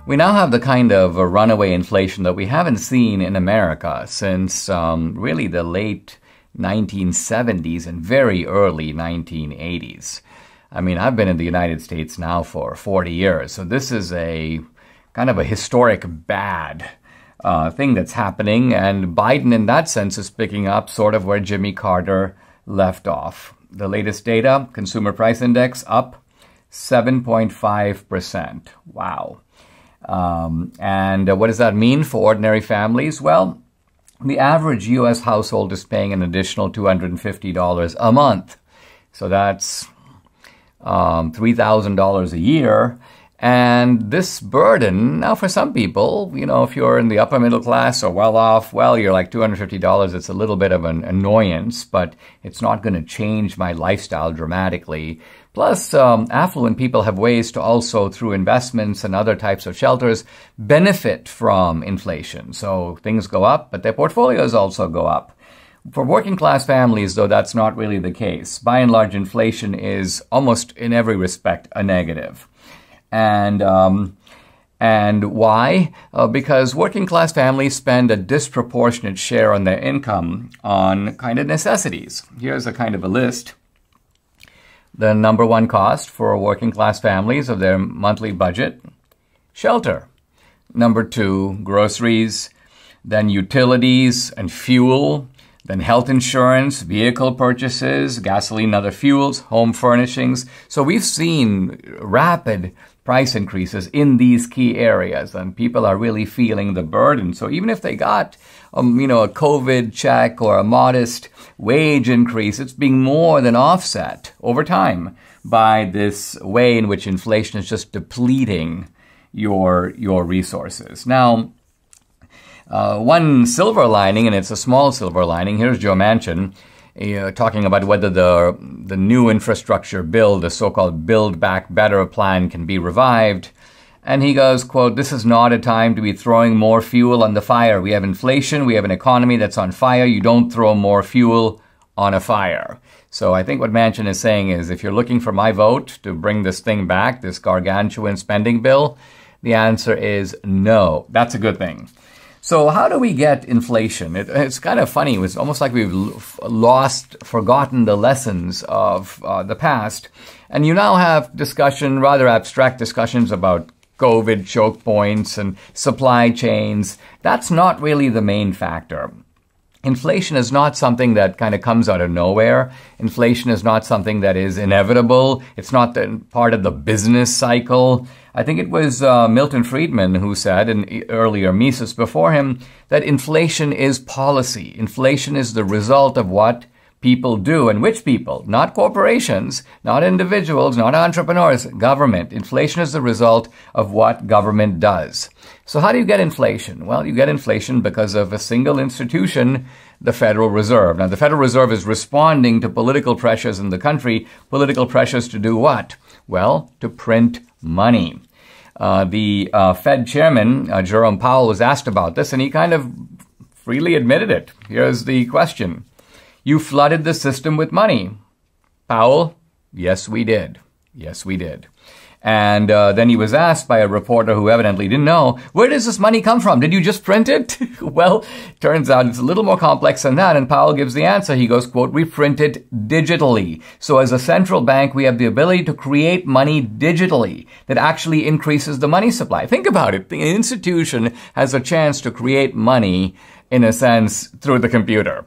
We now have the kind of runaway inflation that we haven't seen in America since really the late 1970s and very early 1980s. I mean, I've been in the United States now for 40 years, so this is a kind of a historic bad thing that's happening, and Biden in that sense is picking up sort of where Jimmy Carter left off. The latest data, Consumer Price Index, up 7.5%. Wow. And what does that mean for ordinary families? Well, the average U.S. household is paying an additional $250 a month. So that's $3,000 a year. And this burden, now for some people, you know, if you're in the upper middle class or well off, well, you're like $250. It's a little bit of an annoyance, but it's not going to change my lifestyle dramatically. Plus, affluent people have ways to also, through investments and other types of shelters, benefit from inflation. So things go up, but their portfolios also go up. For working class families, though, that's not really the case. By and large, inflation is almost in every respect a negative. And why? Because working class families spend a disproportionate share on their income on kind of necessities. Here's a kind of a list. The number one cost for working class families of their monthly budget, shelter. Number two, groceries, then utilities and fuel, then health insurance, vehicle purchases, gasoline, other fuels, home furnishings. So we've seen rapid price increases in these key areas, and people are really feeling the burden. So even if they got, a COVID check or a modest wage increase, it's being more than offset over time by this way in which inflation is just depleting your resources. Now, one silver lining, and it's a small silver lining. Here's Joe Manchin talking about whether the new infrastructure bill, the so-called Build Back Better plan, can be revived. And he goes, quote, "This is not a time to be throwing more fuel on the fire. We have inflation. We have an economy that's on fire. You don't throw more fuel on a fire." So I think what Manchin is saying is, if you're looking for my vote to bring this thing back, this gargantuan spending bill, the answer is no. That's a good thing. So how do we get inflation? It's kind of funny. It was almost like we've forgotten the lessons of the past. And you now have rather abstract discussions about COVID choke points and supply chains. That's not really the main factor. Inflation is not something that kind of comes out of nowhere. Inflation is not something that is inevitable. It's not part of the business cycle. I think it was Milton Friedman who said, and earlier Mises before him, that inflation is policy. Inflation is the result of what people do. And which people? Not corporations, not individuals, not entrepreneurs, government. Inflation is the result of what government does. So how do you get inflation? Well, you get inflation because of a single institution, the Federal Reserve. Now, the Federal Reserve is responding to political pressures in the country. Political pressures to do what? Well, to print money. The Fed chairman, Jerome Powell, was asked about this, and he kind of freely admitted it. Here's the question. You flooded the system with money. Powell, yes, we did. Yes, we did. And then he was asked by a reporter who evidently didn't know, where does this money come from? Did you just print it? Well, turns out it's a little more complex than that. And Powell gives the answer. He goes, quote, "We print it digitally. So as a central bank, we have the ability to create money digitally that actually increases the money supply." Think about it. The institution has a chance to create money, in a sense, through the computer.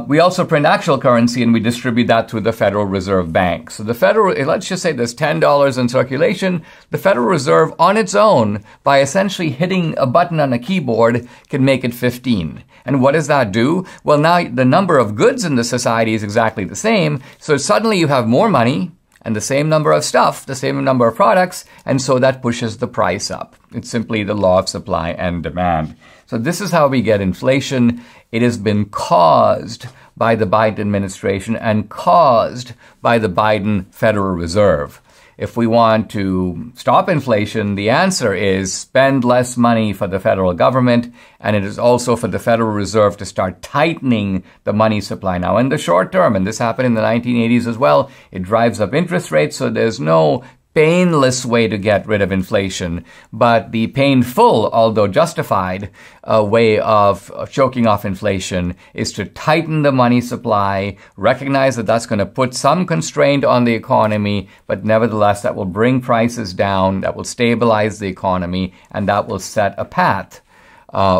We also print actual currency, and we distribute that through the Federal Reserve Bank. So let's just say there's $10 in circulation. The Federal Reserve on its own, by essentially hitting a button on a keyboard, can make it 15. And what does that do? Well, now the number of goods in the society is exactly the same. So suddenly you have more money and the same number of stuff, the same number of products, and so that pushes the price up. It's simply the law of supply and demand. So this is how we get inflation. It has been caused by the Biden administration and caused by the Biden Federal Reserve. If we want to stop inflation, the answer is spend less money for the federal government, and it is also for the Federal Reserve to start tightening the money supply. Now, in the short term, and this happened in the 1980s as well, it drives up interest rates, so there's no painless way to get rid of inflation, but the painful, although justified, way of choking off inflation is to tighten the money supply, recognize that that's going to put some constraint on the economy, but nevertheless that will bring prices down, that will stabilize the economy, and that will set a path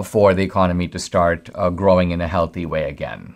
for the economy to start growing in a healthy way again.